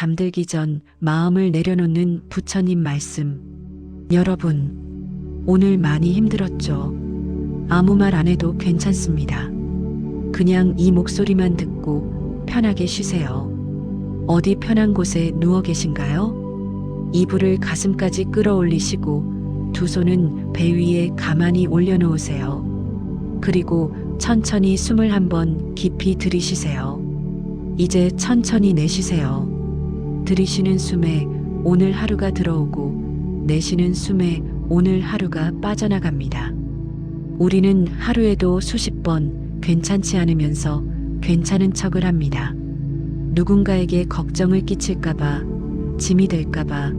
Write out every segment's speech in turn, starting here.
잠들기 전 마음을 내려놓는 부처님 말씀. 여러분, 오늘 많이 힘들었죠? 아무 말 안 해도 괜찮습니다. 그냥 이 목소리만 듣고 편하게 쉬세요. 어디 편한 곳에 누워 계신가요? 이불을 가슴까지 끌어올리시고 두 손은 배 위에 가만히 올려놓으세요. 그리고 천천히 숨을 한번 깊이 들이쉬세요. 이제 천천히 내쉬세요. 들이쉬는 숨에 오늘 하루가 들어오고 내쉬는 숨에 오늘 하루가 빠져나갑니다. 우리는 하루에도 수십 번 괜찮지 않으면서 괜찮은 척을 합니다. 누군가에게 걱정을 끼칠까봐, 짐이 될까봐,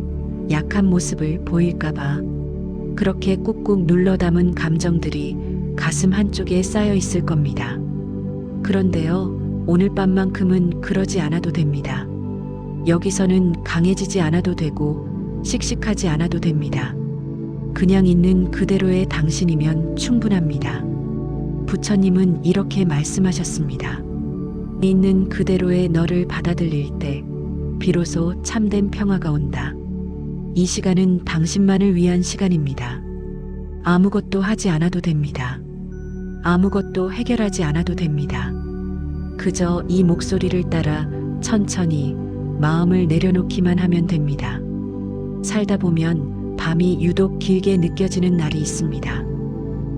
약한 모습을 보일까봐. 그렇게 꾹꾹 눌러 담은 감정들이 가슴 한쪽에 쌓여 있을 겁니다. 그런데요, 오늘 밤만큼은 그러지 않아도 됩니다. 여기서는 강해지지 않아도 되고 씩씩하지 않아도 됩니다. 그냥 있는 그대로의 당신이면 충분합니다. 부처님은 이렇게 말씀하셨습니다. 있는 그대로의 너를 받아들일 때 비로소 참된 평화가 온다. 이 시간은 당신만을 위한 시간입니다. 아무것도 하지 않아도 됩니다. 아무것도 해결하지 않아도 됩니다. 그저 이 목소리를 따라 천천히 마음을 내려놓기만 하면 됩니다. 살다 보면 밤이 유독 길게 느껴지는 날이 있습니다.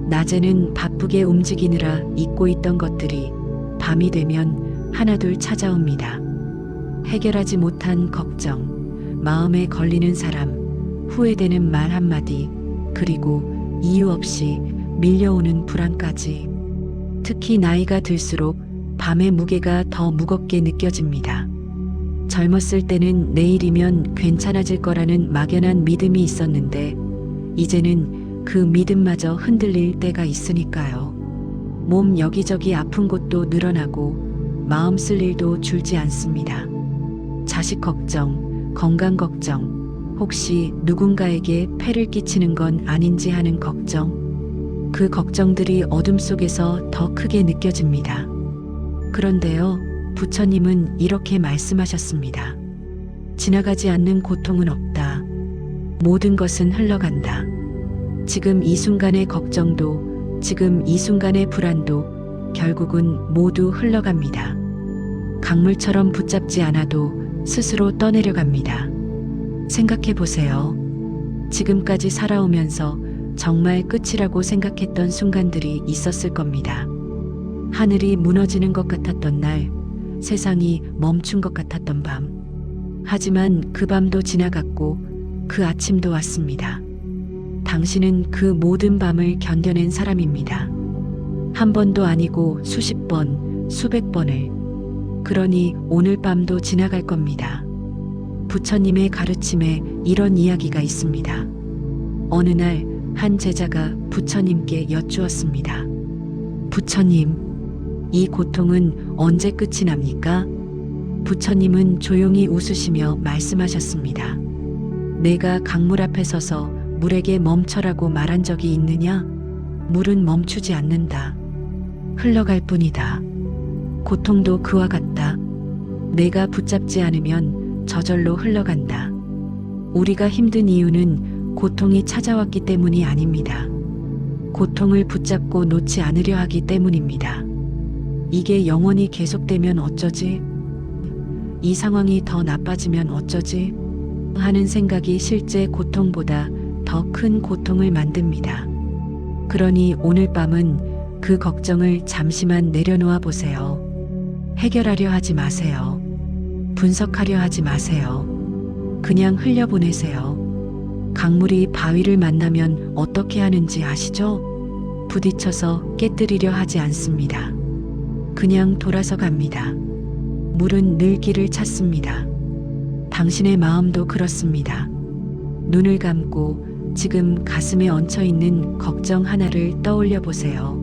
낮에는 바쁘게 움직이느라 잊고 있던 것들이 밤이 되면 하나둘 찾아옵니다. 해결하지 못한 걱정, 마음에 걸리는 사람, 후회되는 말 한마디, 그리고 이유 없이 밀려오는 불안까지. 특히 나이가 들수록 밤의 무게가 더 무겁게 느껴집니다. 젊었을 때는 내일이면 괜찮아질 거라는 막연한 믿음이 있었는데 이제는 그 믿음마저 흔들릴 때가 있으니까요. 몸 여기저기 아픈 곳도 늘어나고 마음 쓸 일도 줄지 않습니다. 자식 걱정, 건강 걱정, 혹시 누군가에게 폐를 끼치는 건 아닌지 하는 걱정. 그 걱정들이 어둠 속에서 더 크게 느껴집니다. 그런데요, 부처님은 이렇게 말씀하셨습니다. 지나가지 않는 고통은 없다. 모든 것은 흘러간다. 지금 이 순간의 걱정도, 지금 이 순간의 불안도 결국은 모두 흘러갑니다. 강물처럼 붙잡지 않아도 스스로 떠내려갑니다. 생각해 보세요. 지금까지 살아오면서 정말 끝이라고 생각했던 순간들이 있었을 겁니다. 하늘이 무너지는 것 같았던 날, 세상이 멈춘 것 같았던 밤. 하지만 그 밤도 지나갔고 그 아침도 왔습니다. 당신은 그 모든 밤을 견뎌낸 사람입니다. 한 번도 아니고 수십 번, 수백 번을. 그러니 오늘 밤도 지나갈 겁니다. 부처님의 가르침에 이런 이야기가 있습니다. 어느 날 한 제자가 부처님께 여쭈었습니다. 부처님, 이 고통은 언제 끝이 납니까? 부처님은 조용히 웃으시며 말씀하셨습니다. 내가 강물 앞에 서서 물에게 멈춰라고 말한 적이 있느냐? 물은 멈추지 않는다. 흘러갈 뿐이다. 고통도 그와 같다. 내가 붙잡지 않으면 저절로 흘러간다. 우리가 힘든 이유는 고통이 찾아왔기 때문이 아닙니다. 고통을 붙잡고 놓지 않으려 하기 때문입니다. 이게 영원히 계속되면 어쩌지? 이 상황이 더 나빠지면 어쩌지? 하는 생각이 실제 고통보다 더 큰 고통을 만듭니다. 그러니 오늘 밤은 그 걱정을 잠시만 내려놓아 보세요. 해결하려 하지 마세요. 분석하려 하지 마세요. 그냥 흘려보내세요. 강물이 바위를 만나면 어떻게 하는지 아시죠? 부딪혀서 깨뜨리려 하지 않습니다. 그냥 돌아서 갑니다. 물은 늘 길을 찾습니다. 당신의 마음도 그렇습니다. 눈을 감고 지금 가슴에 얹혀 있는 걱정 하나를 떠올려 보세요.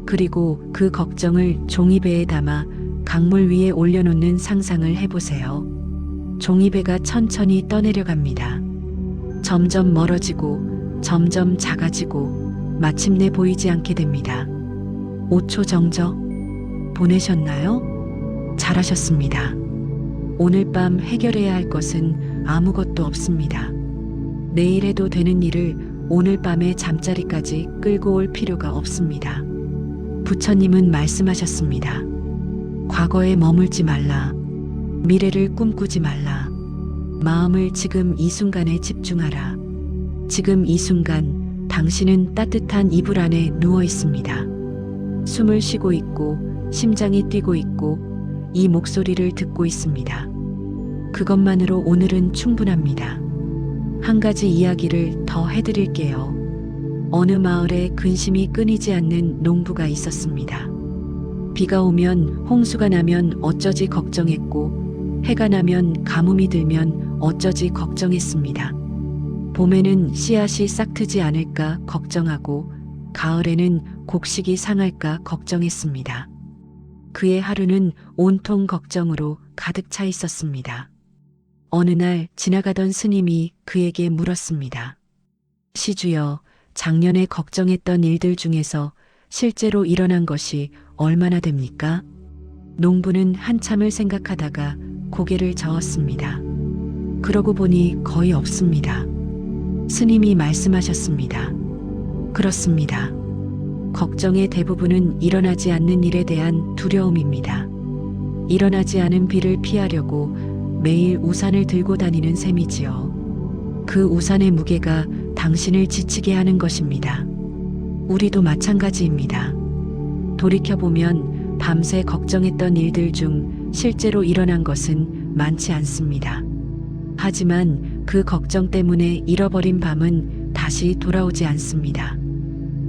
그리고 그 걱정을 종이배에 담아 강물 위에 올려놓는 상상을 해보세요. 종이배가 천천히 떠내려갑니다. 점점 멀어지고 점점 작아지고 마침내 보이지 않게 됩니다. 5초 정적 보내셨나요? 잘하셨습니다. 오늘 밤 해결해야 할 것은 아무것도 없습니다. 내일 해도 되는 일을 오늘 밤에 잠자리까지 끌고 올 필요가 없습니다. 부처님은 말씀하셨습니다. 과거에 머물지 말라. 미래를 꿈꾸지 말라. 마음을 지금 이 순간에 집중하라. 지금 이 순간 당신은 따뜻한 이불 안에 누워 있습니다. 숨을 쉬고 있고 심장이 뛰고 있고 이 목소리를 듣고 있습니다. 그것만으로 오늘은 충분합니다. 한 가지 이야기를 더 해드릴게요. 어느 마을에 근심이 끊이지 않는 농부가 있었습니다. 비가 오면 홍수가 나면 어쩌지 걱정했고 해가 나면 가뭄이 들면 어쩌지 걱정했습니다. 봄에는 씨앗이 싹트지 않을까 걱정하고 가을에는 곡식이 상할까 걱정했습니다. 그의 하루는 온통 걱정으로 가득 차 있었습니다. 어느 날 지나가던 스님이 그에게 물었습니다. 시주여, 작년에 걱정했던 일들 중에서 실제로 일어난 것이 얼마나 됩니까? 농부는 한참을 생각하다가 고개를 저었습니다. 그러고 보니 거의 없습니다. 스님이 말씀하셨습니다. 그렇습니다. 걱정의 대부분은 일어나지 않는 일에 대한 두려움입니다. 일어나지 않은 비를 피하려고 매일 우산을 들고 다니는 셈이지요. 그 우산의 무게가 당신을 지치게 하는 것입니다. 우리도 마찬가지입니다. 돌이켜보면 밤새 걱정했던 일들 중 실제로 일어난 것은 많지 않습니다. 하지만 그 걱정 때문에 잃어버린 밤은 다시 돌아오지 않습니다.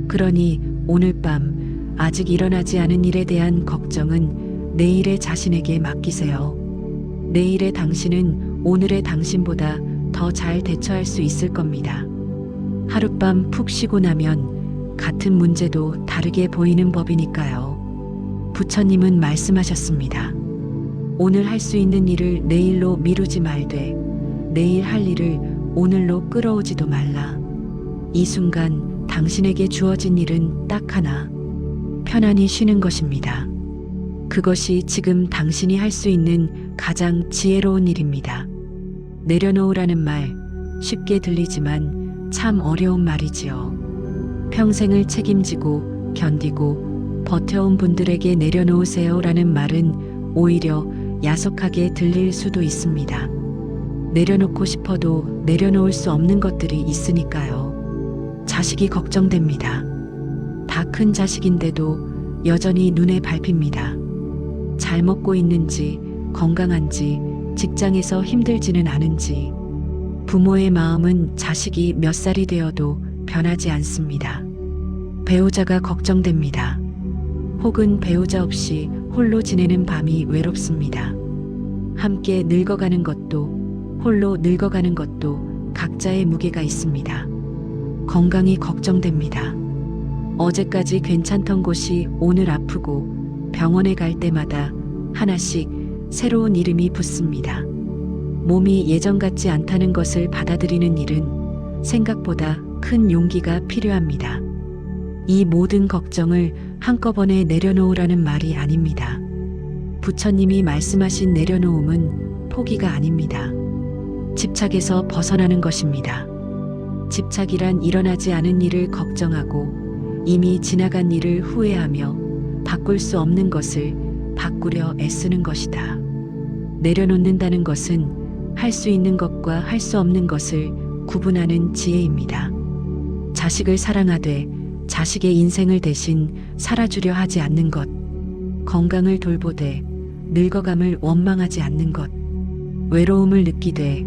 그러니 오늘 밤 아직 일어나지 않은 일에 대한 걱정은 내일의 자신에게 맡기세요. 내일의 당신은 오늘의 당신보다 더 잘 대처할 수 있을 겁니다. 하룻밤 푹 쉬고 나면 같은 문제도 다르게 보이는 법이니까요. 부처님은 말씀하셨습니다. 오늘 할 수 있는 일을 내일로 미루지 말되 내일 할 일을 오늘로 끌어오지도 말라. 이 순간 당신에게 주어진 일은 딱 하나, 편안히 쉬는 것입니다. 그것이 지금 당신이 할 수 있는 가장 지혜로운 일입니다. 내려놓으라는 말, 쉽게 들리지만 참 어려운 말이지요. 평생을 책임지고 견디고 버텨온 분들에게 내려놓으세요라는 말은 오히려 야속하게 들릴 수도 있습니다. 내려놓고 싶어도 내려놓을 수 없는 것들이 있으니까요. 자식이 걱정됩니다. 다 큰 자식인데도 여전히 눈에 밟힙니다. 잘 먹고 있는지, 건강한지, 직장에서 힘들지는 않은지. 부모의 마음은 자식이 몇 살이 되어도 변하지 않습니다. 배우자가 걱정됩니다. 혹은 배우자 없이 홀로 지내는 밤이 외롭습니다. 함께 늙어가는 것도, 홀로 늙어가는 것도 각자의 무게가 있습니다. 건강이 걱정됩니다. 어제까지 괜찮던 곳이 오늘 아프고 병원에 갈 때마다 하나씩 새로운 이름이 붙습니다. 몸이 예전 같지 않다는 것을 받아들이는 일은 생각보다 큰 용기가 필요합니다. 이 모든 걱정을 한꺼번에 내려놓으라는 말이 아닙니다. 부처님이 말씀하신 내려놓음은 포기가 아닙니다. 집착에서 벗어나는 것입니다. 집착이란 일어나지 않은 일을 걱정하고 이미 지나간 일을 후회하며 바꿀 수 없는 것을 바꾸려 애쓰는 것이다. 내려놓는다는 것은 할 수 있는 것과 할 수 없는 것을 구분하는 지혜입니다. 자식을 사랑하되 자식의 인생을 대신 살아주려 하지 않는 것, 건강을 돌보되 늙어감을 원망하지 않는 것, 외로움을 느끼되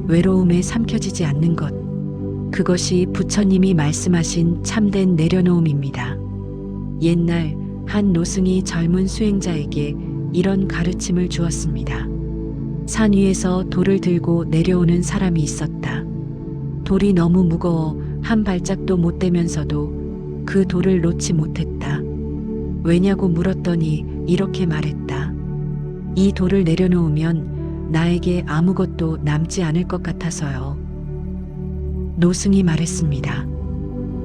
외로움에 삼켜지지 않는 것, 그것이 부처님이 말씀하신 참된 내려놓음입니다. 옛날 한 노승이 젊은 수행자에게 이런 가르침을 주었습니다. 산 위에서 돌을 들고 내려오는 사람이 있었다. 돌이 너무 무거워 한 발짝도 못 대면서도 그 돌을 놓지 못했다. 왜냐고 물었더니 이렇게 말했다. 이 돌을 내려놓으면 나에게 아무것도 남지 않을 것 같아서요. 노승이 말했습니다.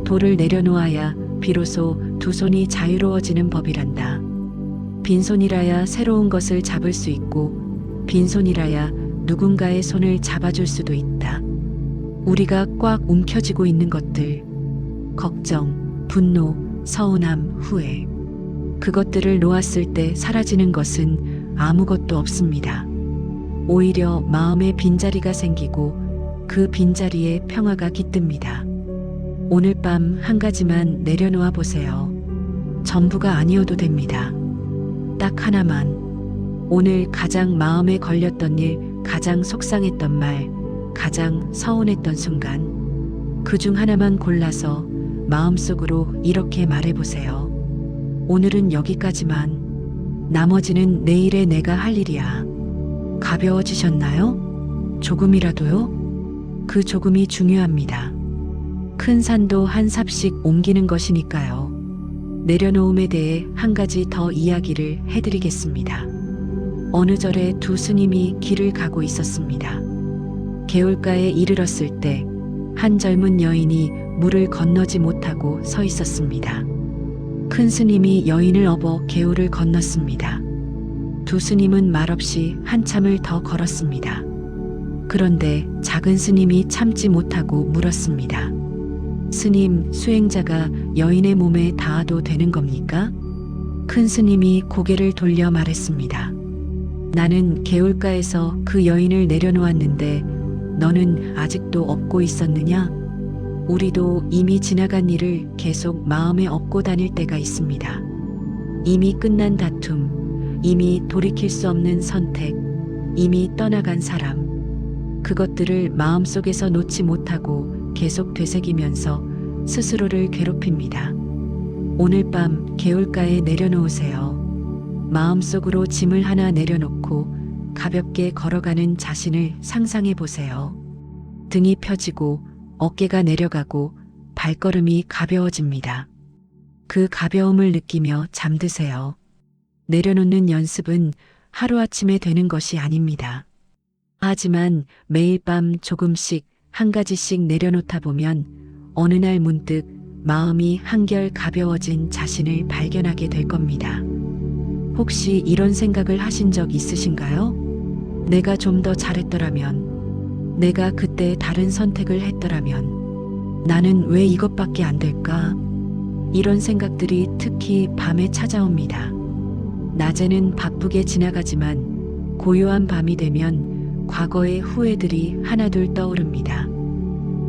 돌을 내려놓아야 비로소 두 손이 자유로워지는 법이란다. 빈손이라야 새로운 것을 잡을 수 있고 빈손이라야 누군가의 손을 잡아줄 수도 있다. 우리가 꽉 움켜쥐고 있는 것들, 걱정, 분노, 서운함, 후회. 그것들을 놓았을 때 사라지는 것은 아무것도 없습니다. 오히려 마음에 빈자리가 생기고 그 빈자리에 평화가 깃듭니다. 오늘 밤 한 가지만 내려놓아 보세요. 전부가 아니어도 됩니다. 딱 하나만. 오늘 가장 마음에 걸렸던 일, 가장 속상했던 말, 가장 서운했던 순간. 그중 하나만 골라서 마음속으로 이렇게 말해보세요. 오늘은 여기까지만. 나머지는 내일의 내가 할 일이야. 가벼워지셨나요? 조금이라도요? 그 조금이 중요합니다. 큰 산도 한 삽씩 옮기는 것이니까요. 내려놓음에 대해 한 가지 더 이야기를 해드리겠습니다. 어느 절에 두 스님이 길을 가고 있었습니다. 개울가에 이르렀을 때 한 젊은 여인이 물을 건너지 못하고 서 있었습니다. 큰 스님이 여인을 업어 개울을 건넜습니다. 두 스님은 말없이 한참을 더 걸었습니다. 그런데 작은 스님이 참지 못하고 물었습니다. 스님, 수행자가 여인의 몸에 닿아도 되는 겁니까? 큰 스님이 고개를 돌려 말했습니다. 나는 개울가에서 그 여인을 내려놓았는데 너는 아직도 업고 있었느냐? 우리도 이미 지나간 일을 계속 마음에 업고 다닐 때가 있습니다. 이미 끝난 다툼, 이미 돌이킬 수 없는 선택, 이미 떠나간 사람. 그것들을 마음속에서 놓지 못하고 계속 되새기면서 스스로를 괴롭힙니다. 오늘 밤 개울가에 내려놓으세요. 마음속으로 짐을 하나 내려놓고 가볍게 걸어가는 자신을 상상해 보세요. 등이 펴지고 어깨가 내려가고 발걸음이 가벼워집니다. 그 가벼움을 느끼며 잠드세요. 내려놓는 연습은 하루아침에 되는 것이 아닙니다. 하지만 매일 밤 조금씩 한 가지씩 내려놓다 보면 어느 날 문득 마음이 한결 가벼워진 자신을 발견하게 될 겁니다. 혹시 이런 생각을 하신 적 있으신가요? 내가 좀 더 잘했더라면, 내가 그때 다른 선택을 했더라면, 나는 왜 이것밖에 안 될까? 이런 생각들이 특히 밤에 찾아옵니다. 낮에는 바쁘게 지나가지만 고요한 밤이 되면 과거의 후회들이 하나둘 떠오릅니다.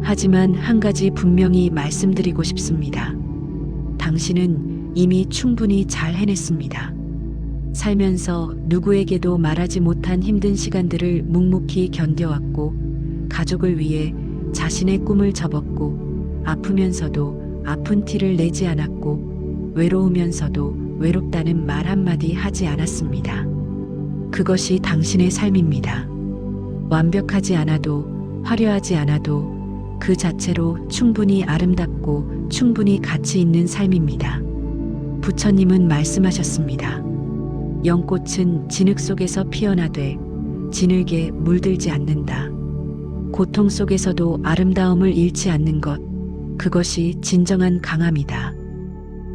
하지만 한 가지 분명히 말씀드리고 싶습니다. 당신은 이미 충분히 잘 해냈습니다. 살면서 누구에게도 말하지 못한 힘든 시간들을 묵묵히 견뎌왔고, 가족을 위해 자신의 꿈을 접었고, 아프면서도 아픈 티를 내지 않았고, 외로우면서도 외롭다는 말 한마디 하지 않았습니다. 그것이 당신의 삶입니다. 완벽하지 않아도, 화려하지 않아도 그 자체로 충분히 아름답고 충분히 가치 있는 삶입니다. 부처님은 말씀하셨습니다. 연꽃은 진흙 속에서 피어나되 진흙에 물들지 않는다. 고통 속에서도 아름다움을 잃지 않는 것, 그것이 진정한 강함이다.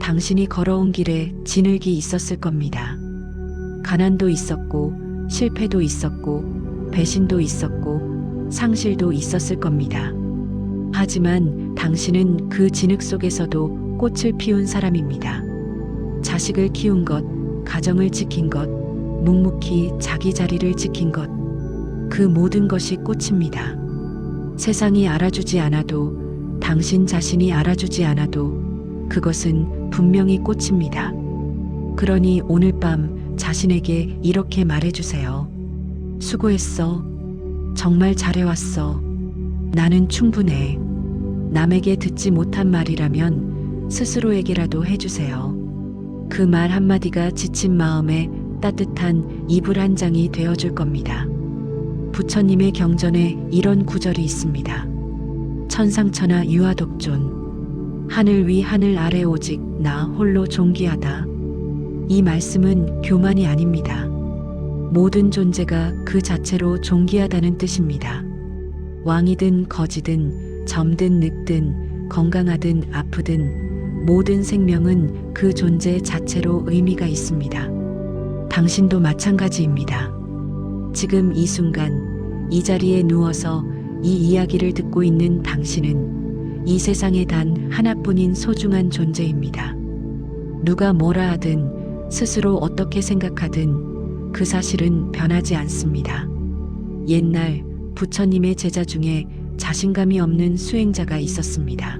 당신이 걸어온 길에 진흙이 있었을 겁니다. 가난도 있었고, 실패도 있었고, 배신도 있었고, 상실도 있었을 겁니다. 하지만 당신은 그 진흙 속에서도 꽃을 피운 사람입니다. 자식을 키운 것, 가정을 지킨 것, 묵묵히 자기 자리를 지킨 것, 그 모든 것이 꽃입니다. 세상이 알아주지 않아도, 당신 자신이 알아주지 않아도 그것은 분명히 꽃입니다. 그러니 오늘 밤 자신에게 이렇게 말해주세요. 수고했어. 정말 잘해왔어. 나는 충분해. 남에게 듣지 못한 말이라면 스스로에게라도 해주세요. 그 말 한마디가 지친 마음에 따뜻한 이불 한 장이 되어줄 겁니다. 부처님의 경전에 이런 구절이 있습니다. 천상천하 유아독존. 하늘 위 하늘 아래 오직 나 홀로 존귀하다. 이 말씀은 교만이 아닙니다. 모든 존재가 그 자체로 존귀하다는 뜻입니다. 왕이든 거지든 점든 늑든 건강하든 아프든 모든 생명은 그 존재 자체로 의미가 있습니다. 당신도 마찬가지입니다. 지금 이 순간 이 자리에 누워서 이 이야기를 듣고 있는 당신은 이 세상에 단 하나뿐인 소중한 존재입니다. 누가 뭐라 하든 스스로 어떻게 생각하든 그 사실은 변하지 않습니다. 옛날 부처님의 제자 중에 자신감이 없는 수행자가 있었습니다.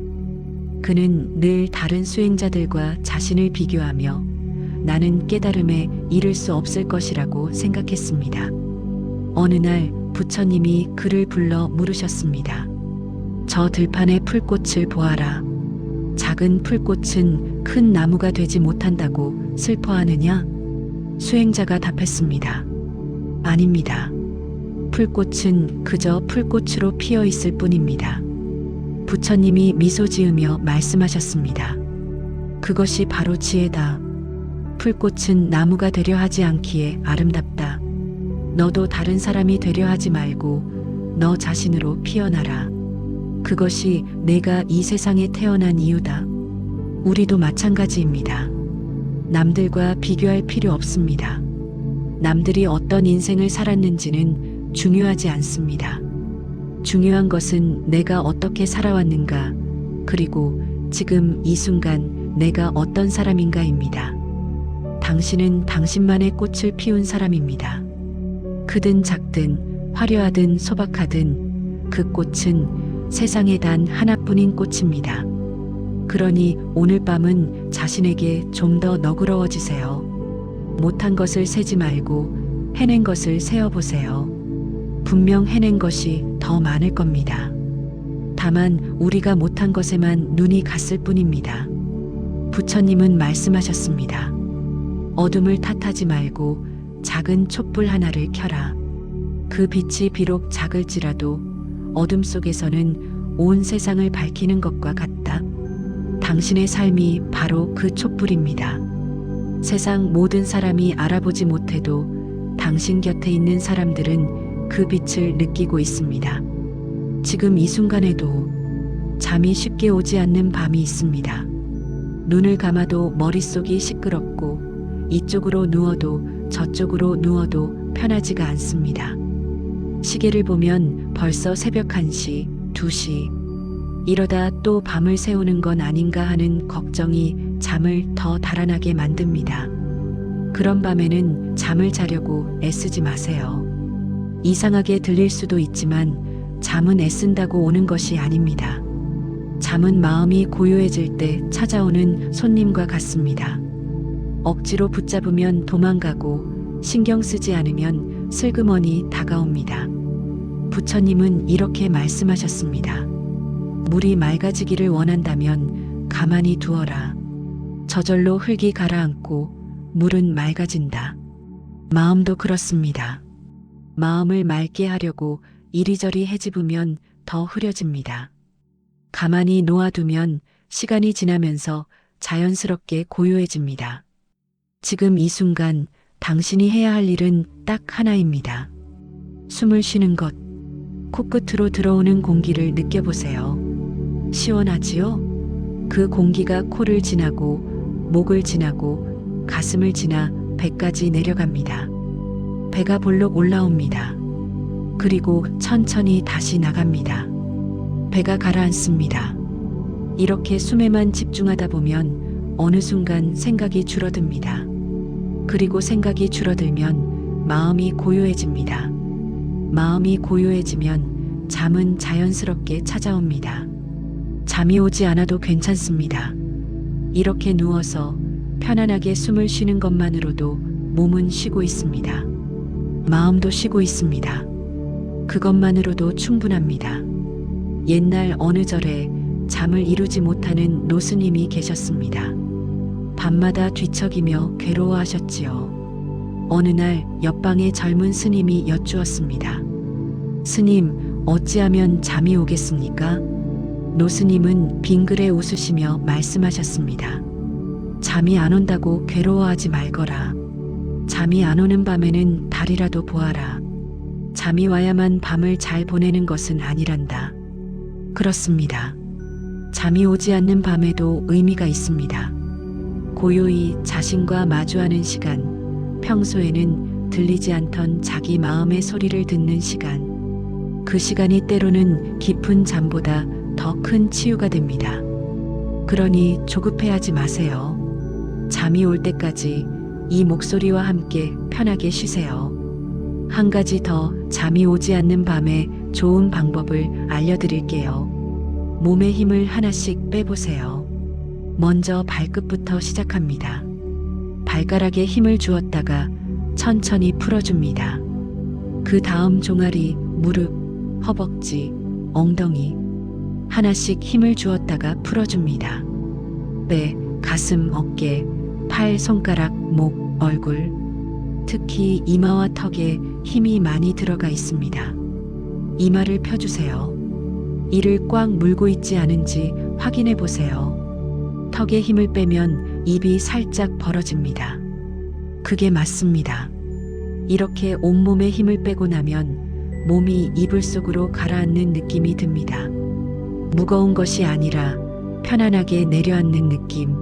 그는 늘 다른 수행자들과 자신을 비교하며 나는 깨달음에 이를 수 없을 것이라고 생각했습니다. 어느 날 부처님이 그를 불러 물으셨습니다. 저 들판의 풀꽃을 보아라. 작은 풀꽃은 큰 나무가 되지 못한다고 슬퍼하느냐? 수행자가 답했습니다. 아닙니다. 풀꽃은 그저 풀꽃으로 피어 있을 뿐입니다. 부처님이 미소 지으며 말씀하셨습니다. 그것이 바로 지혜다. 풀꽃은 나무가 되려 하지 않기에 아름답다. 너도 다른 사람이 되려 하지 말고 너 자신으로 피어나라. 그것이 내가 이 세상에 태어난 이유다. 우리도 마찬가지입니다. 남들과 비교할 필요 없습니다. 남들이 어떤 인생을 살았는지는 중요하지 않습니다. 중요한 것은 내가 어떻게 살아왔는가, 그리고 지금 이 순간 내가 어떤 사람인가입니다. 당신은 당신만의 꽃을 피운 사람입니다. 크든 작든 화려하든 소박하든 그 꽃은 세상에 단 하나뿐인 꽃입니다. 그러니 오늘 밤은 자신에게 좀 더 너그러워지세요. 못한 것을 세지 말고 해낸 것을 세어보세요. 분명 해낸 것이 더 많을 겁니다. 다만 우리가 못한 것에만 눈이 갔을 뿐입니다. 부처님은 말씀하셨습니다. 어둠을 탓하지 말고 작은 촛불 하나를 켜라. 그 빛이 비록 작을지라도 어둠 속에서는 온 세상을 밝히는 것과 같다. 당신의 삶이 바로 그 촛불입니다. 세상 모든 사람이 알아보지 못해도 당신 곁에 있는 사람들은 그 빛을 느끼고 있습니다. 지금 이 순간에도 잠이 쉽게 오지 않는 밤이 있습니다. 눈을 감아도 머릿속이 시끄럽고 이쪽으로 누워도 저쪽으로 누워도 편하지가 않습니다. 시계를 보면 벌써 새벽 1시, 2시, 이러다 또 밤을 새우는 건 아닌가 하는 걱정이 잠을 더 달아나게 만듭니다. 그런 밤에는 잠을 자려고 애쓰지 마세요. 이상하게 들릴 수도 있지만 잠은 애쓴다고 오는 것이 아닙니다. 잠은 마음이 고요해질 때 찾아오는 손님과 같습니다. 억지로 붙잡으면 도망가고 신경 쓰지 않으면 슬그머니 다가옵니다. 부처님은 이렇게 말씀하셨습니다. 물이 맑아지기를 원한다면 가만히 두어라. 저절로 흙이 가라앉고 물은 맑아진다. 마음도 그렇습니다. 마음을 맑게 하려고 이리저리 헤집으면 더 흐려집니다. 가만히 놓아두면 시간이 지나면서 자연스럽게 고요해집니다. 지금 이 순간 당신이 해야 할 일은 딱 하나입니다. 숨을 쉬는 것. 코끝으로 들어오는 공기를 느껴보세요. 시원하지요? 그 공기가 코를 지나고 목을 지나고 가슴을 지나 배까지 내려갑니다. 배가 볼록 올라옵니다. 그리고 천천히 다시 나갑니다. 배가 가라앉습니다. 이렇게 숨에만 집중하다 보면 어느 순간 생각이 줄어듭니다. 그리고 생각이 줄어들면 마음이 고요해집니다. 마음이 고요해지면 잠은 자연스럽게 찾아옵니다. 잠이 오지 않아도 괜찮습니다. 이렇게 누워서 편안하게 숨을 쉬는 것만으로도 몸은 쉬고 있습니다. 마음도 쉬고 있습니다. 그것만으로도 충분합니다. 옛날 어느 절에 잠을 이루지 못하는 노스님이 계셨습니다. 밤마다 뒤척이며 괴로워하셨지요. 어느 날 옆방의 젊은 스님이 여쭈었습니다. 스님, 어찌하면 잠이 오겠습니까? 노스님은 빙그레 웃으시며 말씀하셨습니다. 잠이 안 온다고 괴로워하지 말거라. 잠이 안 오는 밤에는 달이라도 보아라. 잠이 와야만 밤을 잘 보내는 것은 아니란다. 그렇습니다. 잠이 오지 않는 밤에도 의미가 있습니다. 고요히 자신과 마주하는 시간, 평소에는 들리지 않던 자기 마음의 소리를 듣는 시간. 그 시간이 때로는 깊은 잠보다 더 큰 치유가 됩니다. 그러니 조급해하지 마세요. 잠이 올 때까지 이 목소리와 함께 편하게 쉬세요. 한 가지 더 잠이 오지 않는 밤에 좋은 방법을 알려드릴게요. 몸에 힘을 하나씩 빼보세요. 먼저 발끝부터 시작합니다. 발가락에 힘을 주었다가 천천히 풀어줍니다. 그 다음 종아리, 무릎, 허벅지, 엉덩이 하나씩 힘을 주었다가 풀어줍니다. 배, 가슴, 어깨, 팔, 손가락, 목, 얼굴, 특히 이마와 턱에 힘이 많이 들어가 있습니다. 이마를 펴주세요. 이를 꽉 물고 있지 않은지 확인해 보세요. 턱에 힘을 빼면 입이 살짝 벌어집니다. 그게 맞습니다. 이렇게 온몸에 힘을 빼고 나면 몸이 이불 속으로 가라앉는 느낌이 듭니다. 무거운 것이 아니라 편안하게 내려앉는 느낌.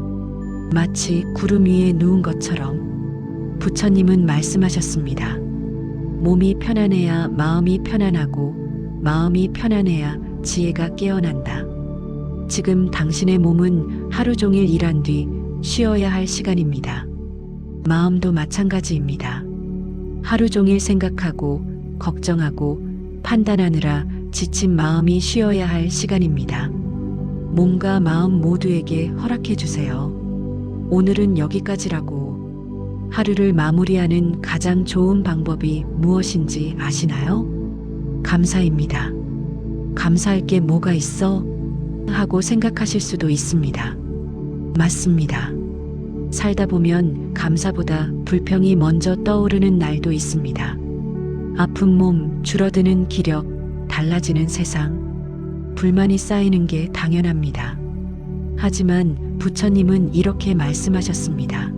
마치 구름 위에 누운 것처럼. 부처님은 말씀하셨습니다. 몸이 편안해야 마음이 편안하고 마음이 편안해야 지혜가 깨어난다. 지금 당신의 몸은 하루 종일 일한 뒤 쉬어야 할 시간입니다. 마음도 마찬가지입니다. 하루 종일 생각하고 걱정하고 판단하느라 지친 마음이 쉬어야 할 시간입니다. 몸과 마음 모두에게 허락해 주세요. 오늘은 여기까지라고. 하루를 마무리하는 가장 좋은 방법이 무엇인지 아시나요? 감사입니다. 감사할 게 뭐가 있어? 하고 생각하실 수도 있습니다. 맞습니다. 살다 보면 감사보다 불평이 먼저 떠오르는 날도 있습니다. 아픈 몸, 줄어드는 기력, 달라지는 세상, 불만이 쌓이는 게 당연합니다. 하지만 부처님은 이렇게 말씀하셨습니다.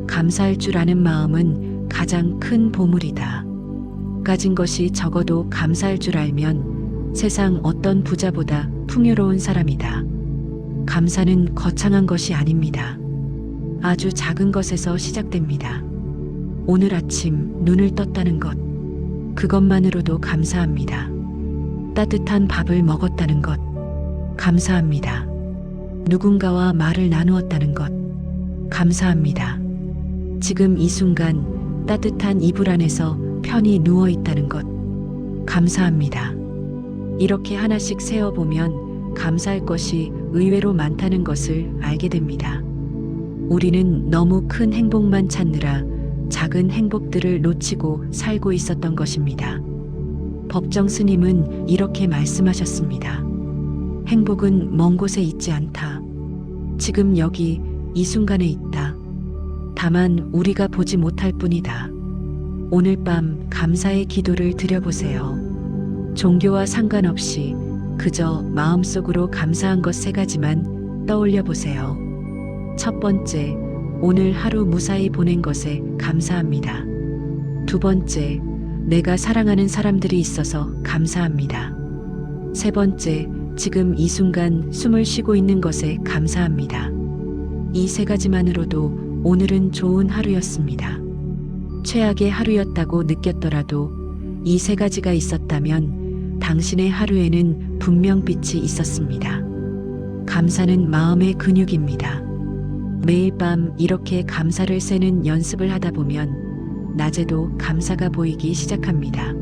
감사할 줄 아는 마음은 가장 큰 보물이다. 가진 것이 적어도 감사할 줄 알면 세상 어떤 부자보다 풍요로운 사람이다. 감사는 거창한 것이 아닙니다. 아주 작은 것에서 시작됩니다. 오늘 아침 눈을 떴다는 것, 그것만으로도 감사합니다. 따뜻한 밥을 먹었다는 것, 감사합니다. 누군가와 말을 나누었다는 것, 감사합니다. 지금 이 순간 따뜻한 이불 안에서 편히 누워 있다는 것, 감사합니다. 이렇게 하나씩 세어보면 감사할 것이 의외로 많다는 것을 알게 됩니다. 우리는 너무 큰 행복만 찾느라 작은 행복들을 놓치고 살고 있었던 것입니다. 법정 스님은 이렇게 말씀하셨습니다. 행복은 먼 곳에 있지 않다. 지금 여기 이 순간에 있다. 다만 우리가 보지 못할 뿐이다. 오늘 밤 감사의 기도를 드려보세요. 종교와 상관없이 그저 마음속으로 감사한 것 3가지만 떠올려 보세요. 첫 번째, 오늘 하루 무사히 보낸 것에 감사합니다. 두 번째, 내가 사랑하는 사람들이 있어서 감사합니다. 세 번째, 지금 이 순간 숨을 쉬고 있는 것에 감사합니다. 이 3가지만으로도 오늘은 좋은 하루였습니다. 최악의 하루였다고 느꼈더라도 이 3가지가 있었다면 당신의 하루에는 분명 빛이 있었습니다. 감사는 마음의 근육입니다. 매일 밤 이렇게 감사를 세는 연습을 하다 보면 낮에도 감사가 보이기 시작합니다.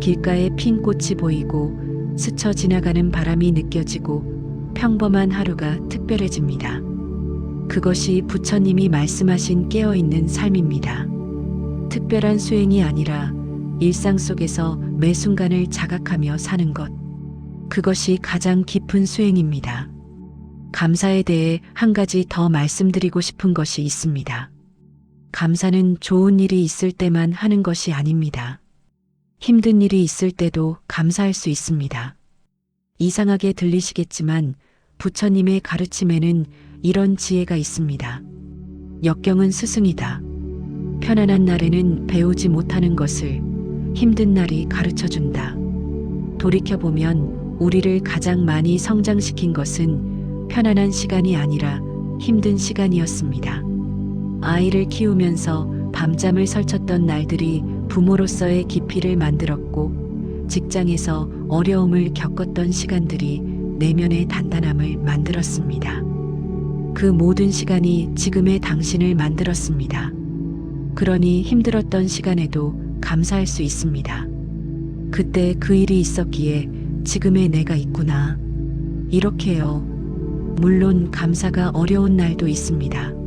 길가에 핀 꽃이 보이고 스쳐 지나가는 바람이 느껴지고 평범한 하루가 특별해집니다. 그것이 부처님이 말씀하신 깨어있는 삶입니다. 특별한 수행이 아니라 일상 속에서 매 순간을 자각하며 사는 것. 그것이 가장 깊은 수행입니다. 감사에 대해 한 가지 더 말씀드리고 싶은 것이 있습니다. 감사는 좋은 일이 있을 때만 하는 것이 아닙니다. 힘든 일이 있을 때도 감사할 수 있습니다. 이상하게 들리시겠지만 부처님의 가르침에는 이런 지혜가 있습니다. 역경은 스승이다. 편안한 날에는 배우지 못하는 것을 힘든 날이 가르쳐준다. 돌이켜보면 우리를 가장 많이 성장시킨 것은 편안한 시간이 아니라 힘든 시간이었습니다. 아이를 키우면서 밤잠을 설쳤던 날들이 부모로서의 깊이를 만들었고, 직장에서 어려움을 겪었던 시간들이 내면의 단단함을 만들었습니다. 그 모든 시간이 지금의 당신을 만들었습니다. 그러니 힘들었던 시간에도 감사할 수 있습니다. 그때 그 일이 있었기에 지금의 내가 있구나. 이렇게요. 물론 감사가 어려운 날도 있습니다.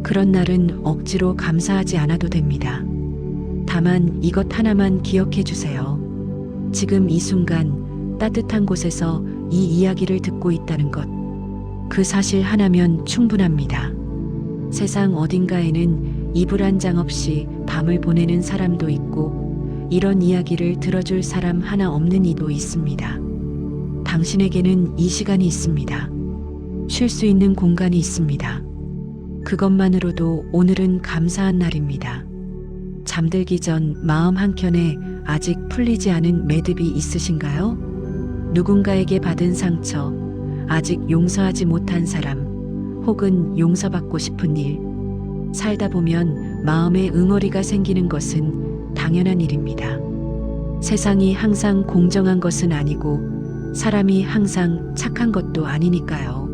그런 날은 억지로 감사하지 않아도 됩니다. 다만 이것 하나만 기억해 주세요. 지금 이 순간 따뜻한 곳에서 이 이야기를 듣고 있다는 것. 그 사실 하나면 충분합니다. 세상 어딘가에는 이불 한 장 없이 밤을 보내는 사람도 있고, 이런 이야기를 들어줄 사람 하나 없는 이도 있습니다. 당신에게는 이 시간이 있습니다. 쉴 수 있는 공간이 있습니다. 그것만으로도 오늘은 감사한 날입니다. 잠들기 전 마음 한켠에 아직 풀리지 않은 매듭이 있으신가요? 누군가에게 받은 상처, 아직 용서하지 못한 사람, 혹은 용서받고 싶은 일. 살다 보면 마음에 응어리가 생기는 것은 당연한 일입니다. 세상이 항상 공정한 것은 아니고 사람이 항상 착한 것도 아니니까요.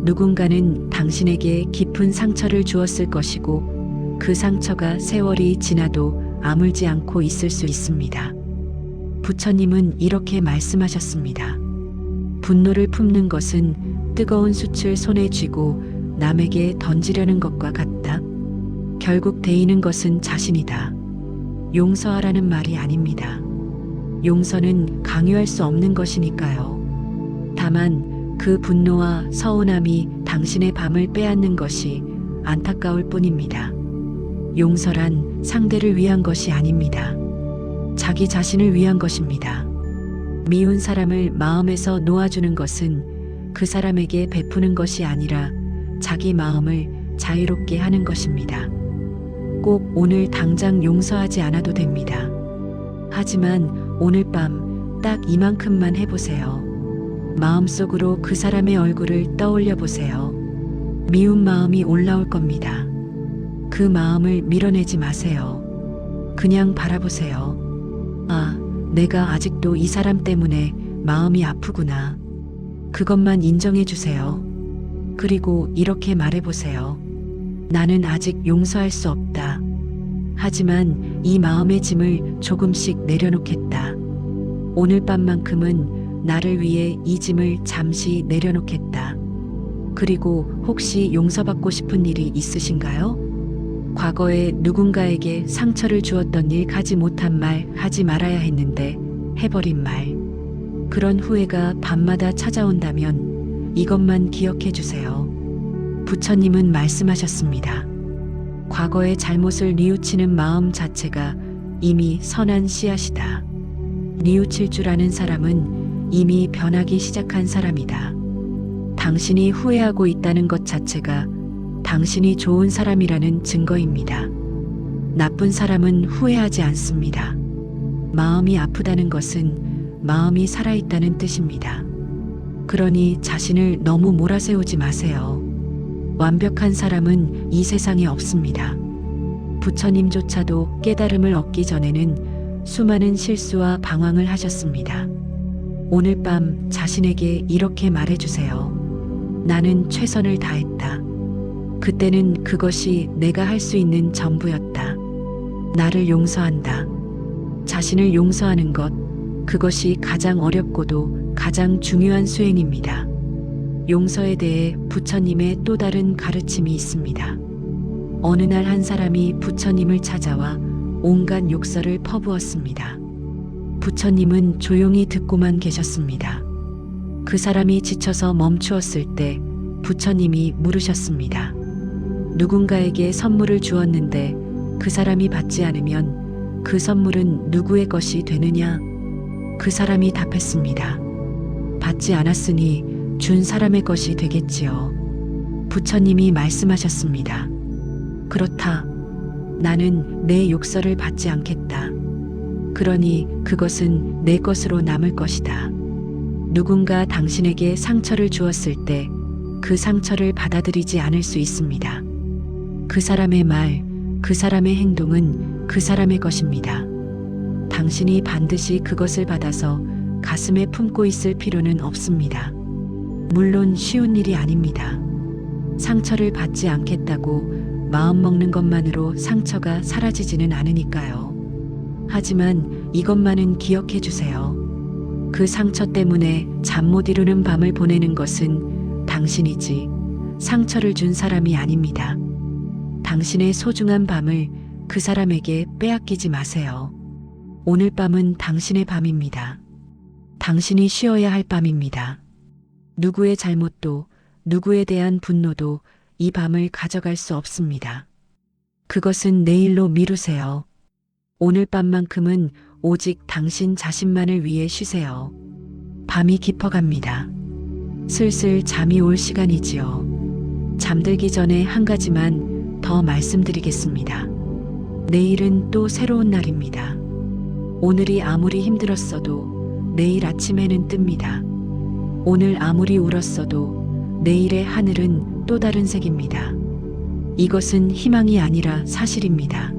누군가는 당신에게 깊은 상처를 주었을 것이고 그 상처가 세월이 지나도 아물지 않고 있을 수 있습니다. 부처님은 이렇게 말씀하셨습니다. 분노를 품는 것은 뜨거운 숯을 손에 쥐고 남에게 던지려는 것과 같다. 결국 데이는 것은 자신이다. 용서하라는 말이 아닙니다. 용서는 강요할 수 없는 것이니까요. 다만 그 분노와 서운함이 당신의 밤을 빼앗는 것이 안타까울 뿐입니다. 용서란 상대를 위한 것이 아닙니다. 자기 자신을 위한 것입니다. 미운 사람을 마음에서 놓아주는 것은 그 사람에게 베푸는 것이 아니라 자기 마음을 자유롭게 하는 것입니다. 꼭 오늘 당장 용서하지 않아도 됩니다. 하지만 오늘 밤 딱 이만큼만 해보세요. 마음속으로 그 사람의 얼굴을 떠올려 보세요. 미운 마음이 올라올 겁니다. 그 마음을 밀어내지 마세요. 그냥 바라보세요. 아, 내가 아직도 이 사람 때문에 마음이 아프구나. 그것만 인정해 주세요. 그리고 이렇게 말해보세요. 나는 아직 용서할 수 없다. 하지만 이 마음의 짐을 조금씩 내려놓겠다. 오늘 밤만큼은 나를 위해 이 짐을 잠시 내려놓겠다. 그리고 혹시 용서받고 싶은 일이 있으신가요? 과거에 누군가에게 상처를 주었던 일, 하지 못한 말, 하지 말아야 했는데 해버린 말. 그런 후회가 밤마다 찾아온다면 이것만 기억해 주세요. 부처님은 말씀하셨습니다. 과거의 잘못을 뉘우치는 마음 자체가 이미 선한 씨앗이다. 뉘우칠 줄 아는 사람은 이미 변하기 시작한 사람이다. 당신이 후회하고 있다는 것 자체가 당신이 좋은 사람이라는 증거입니다. 나쁜 사람은 후회하지 않습니다. 마음이 아프다는 것은 마음이 살아있다는 뜻입니다. 그러니 자신을 너무 몰아세우지 마세요. 완벽한 사람은 이 세상에 없습니다. 부처님조차도 깨달음을 얻기 전에는 수많은 실수와 방황을 하셨습니다. 오늘 밤 자신에게 이렇게 말해주세요. 나는 최선을 다했다. 그때는 그것이 내가 할 수 있는 전부였다. 나를 용서한다. 자신을 용서하는 것, 그것이 가장 어렵고도 가장 중요한 수행입니다. 용서에 대해 부처님의 또 다른 가르침이 있습니다. 어느 날 한 사람이 부처님을 찾아와 온갖 욕설을 퍼부었습니다. 부처님은 조용히 듣고만 계셨습니다. 그 사람이 지쳐서 멈추었을 때 부처님이 물으셨습니다. 누군가에게 선물을 주었는데 그 사람이 받지 않으면 그 선물은 누구의 것이 되느냐? 그 사람이 답했습니다. 받지 않았으니 준 사람의 것이 되겠지요. 부처님이 말씀하셨습니다. 그렇다. 나는 내 욕설을 받지 않겠다. 그러니 그것은 내 것으로 남을 것이다. 누군가 당신에게 상처를 주었을 때 그 상처를 받아들이지 않을 수 있습니다. 그 사람의 말, 그 사람의 행동은 그 사람의 것입니다. 당신이 반드시 그것을 받아서 가슴에 품고 있을 필요는 없습니다. 물론 쉬운 일이 아닙니다. 상처를 받지 않겠다고 마음먹는 것만으로 상처가 사라지지는 않으니까요. 하지만 이것만은 기억해 주세요. 그 상처 때문에 잠 못 이루는 밤을 보내는 것은 당신이지 상처를 준 사람이 아닙니다. 당신의 소중한 밤을 그 사람에게 빼앗기지 마세요. 오늘 밤은 당신의 밤입니다. 당신이 쉬어야 할 밤입니다. 누구의 잘못도 누구에 대한 분노도 이 밤을 가져갈 수 없습니다. 그것은 내일로 미루세요. 오늘 밤만큼은 오직 당신 자신만을 위해 쉬세요. 밤이 깊어갑니다. 슬슬 잠이 올 시간이지요. 잠들기 전에 한 가지만 더 말씀드리겠습니다. 내일은 또 새로운 날입니다. 오늘이 아무리 힘들었어도 내일 아침에는 뜹니다. 오늘 아무리 울었어도 내일의 하늘은 또 다른 색입니다. 이것은 희망이 아니라 사실입니다.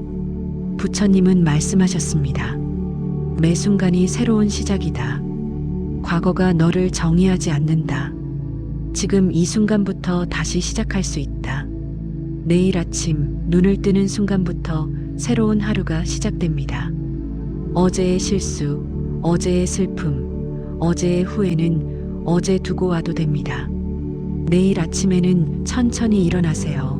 부처님은 말씀하셨습니다. 매 순간이 새로운 시작이다. 과거가 너를 정의하지 않는다. 지금 이 순간부터 다시 시작할 수 있다. 내일 아침 눈을 뜨는 순간부터 새로운 하루가 시작됩니다. 어제의 실수, 어제의 슬픔, 어제의 후회는 어제 두고 와도 됩니다. 내일 아침에는 천천히 일어나세요.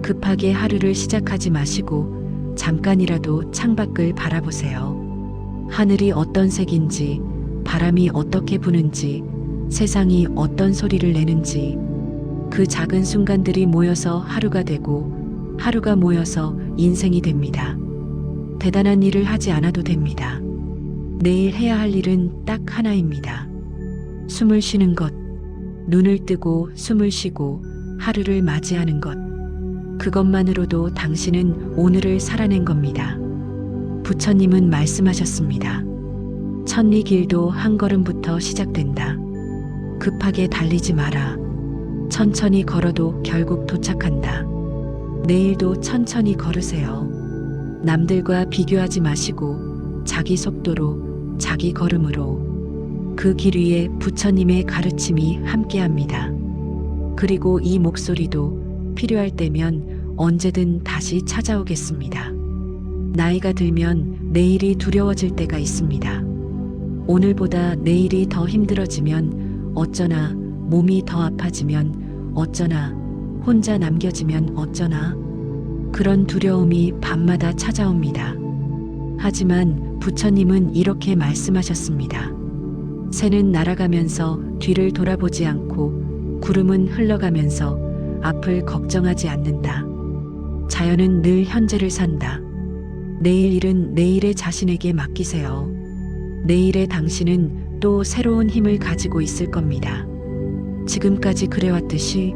급하게 하루를 시작하지 마시고 잠깐이라도 창밖을 바라보세요. 하늘이 어떤 색인지, 바람이 어떻게 부는지, 세상이 어떤 소리를 내는지, 그 작은 순간들이 모여서 하루가 되고, 하루가 모여서 인생이 됩니다. 대단한 일을 하지 않아도 됩니다. 내일 해야 할 일은 딱 하나입니다. 숨을 쉬는 것, 눈을 뜨고 숨을 쉬고 하루를 맞이하는 것. 그것만으로도 당신은 오늘을 살아낸 겁니다. 부처님은 말씀하셨습니다. 천리 길도 한 걸음부터 시작된다. 급하게 달리지 마라. 천천히 걸어도 결국 도착한다. 내일도 천천히 걸으세요. 남들과 비교하지 마시고 자기 속도로, 자기 걸음으로. 그 길 위에 부처님의 가르침이 함께합니다. 그리고 이 목소리도 필요할 때면 언제든 다시 찾아오겠습니다. 나이가 들면 내일이 두려워질 때가 있습니다. 오늘보다 내일이 더 힘들어지면 어쩌나, 몸이 더 아파지면 어쩌나, 혼자 남겨지면 어쩌나, 그런 두려움이 밤마다 찾아옵니다. 하지만 부처님은 이렇게 말씀하셨습니다. 새는 날아가면서 뒤를 돌아보지 않고 구름은 흘러가면서 앞을 걱정하지 않는다. 자연은 늘 현재를 산다. 내일 일은 내일의 자신에게 맡기세요. 내일의 당신은 또 새로운 힘을 가지고 있을 겁니다. 지금까지 그래왔듯이.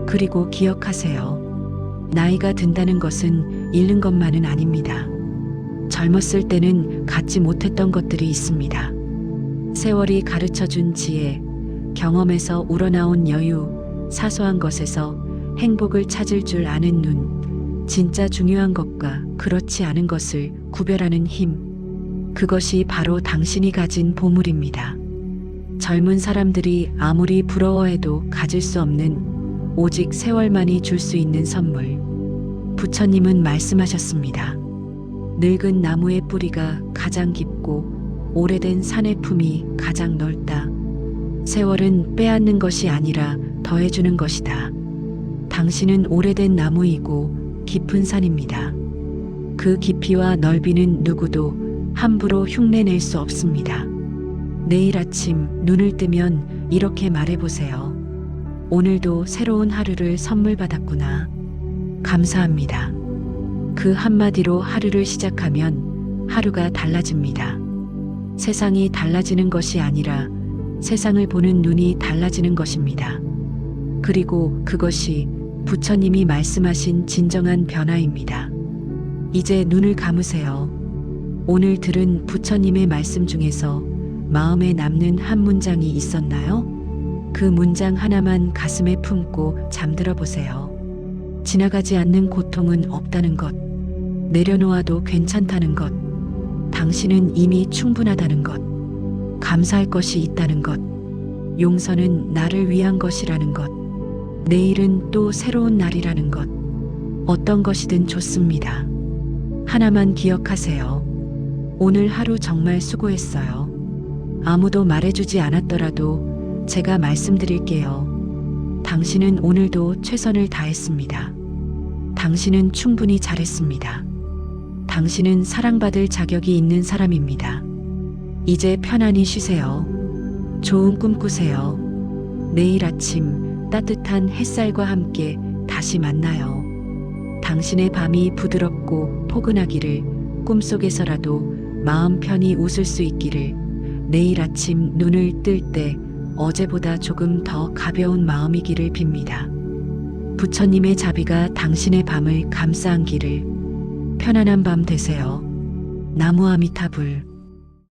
그리고 기억하세요. 나이가 든다는 것은 잃는 것만은 아닙니다. 젊었을 때는 갖지 못했던 것들이 있습니다. 세월이 가르쳐준 지혜, 경험에서 우러나온 여유, 사소한 것에서 행복을 찾을 줄 아는 눈, 진짜 중요한 것과 그렇지 않은 것을 구별하는 힘, 그것이 바로 당신이 가진 보물입니다. 젊은 사람들이 아무리 부러워해도 가질 수 없는 오직 세월만이 줄 수 있는 선물. 부처님은 말씀하셨습니다. 늙은 나무의 뿌리가 가장 깊고 오래된 산의 품이 가장 넓다. 세월은 빼앗는 것이 아니라 더해주는 것이다. 당신은 오래된 나무이고 깊은 산입니다. 그 깊이와 넓이는 누구도 함부로 흉내낼 수 없습니다. 내일 아침 눈을 뜨면 이렇게 말해보세요. 오늘도 새로운 하루를 선물 받았구나. 감사합니다. 그 한마디로 하루를 시작하면 하루가 달라집니다. 세상이 달라지는 것이 아니라 세상을 보는 눈이 달라지는 것입니다. 그리고 그것이 부처님이 말씀하신 진정한 변화입니다. 이제 눈을 감으세요. 오늘 들은 부처님의 말씀 중에서 마음에 남는 한 문장이 있었나요? 그 문장 하나만 가슴에 품고 잠들어 보세요. 지나가지 않는 고통은 없다는 것, 내려놓아도 괜찮다는 것, 당신은 이미 충분하다는 것, 감사할 것이 있다는 것, 용서는 나를 위한 것이라는 것, 내일은 또 새로운 날이라는 것, 어떤 것이든 좋습니다. 하나만 기억하세요. 오늘 하루 정말 수고했어요. 아무도 말해주지 않았더라도 제가 말씀드릴게요. 당신은 오늘도 최선을 다했습니다. 당신은 충분히 잘했습니다. 당신은 사랑받을 자격이 있는 사람입니다. 이제 편안히 쉬세요. 좋은 꿈 꾸세요. 내일 아침 따뜻한 햇살과 함께 다시 만나요. 당신의 밤이 부드럽고 포근하기를, 꿈속에서라도 마음 편히 웃을 수 있기를, 내일 아침 눈을 뜰 때 어제보다 조금 더 가벼운 마음이기를 빕니다. 부처님의 자비가 당신의 밤을 감싸 안기를. 편안한 밤 되세요. 나무 아미타불.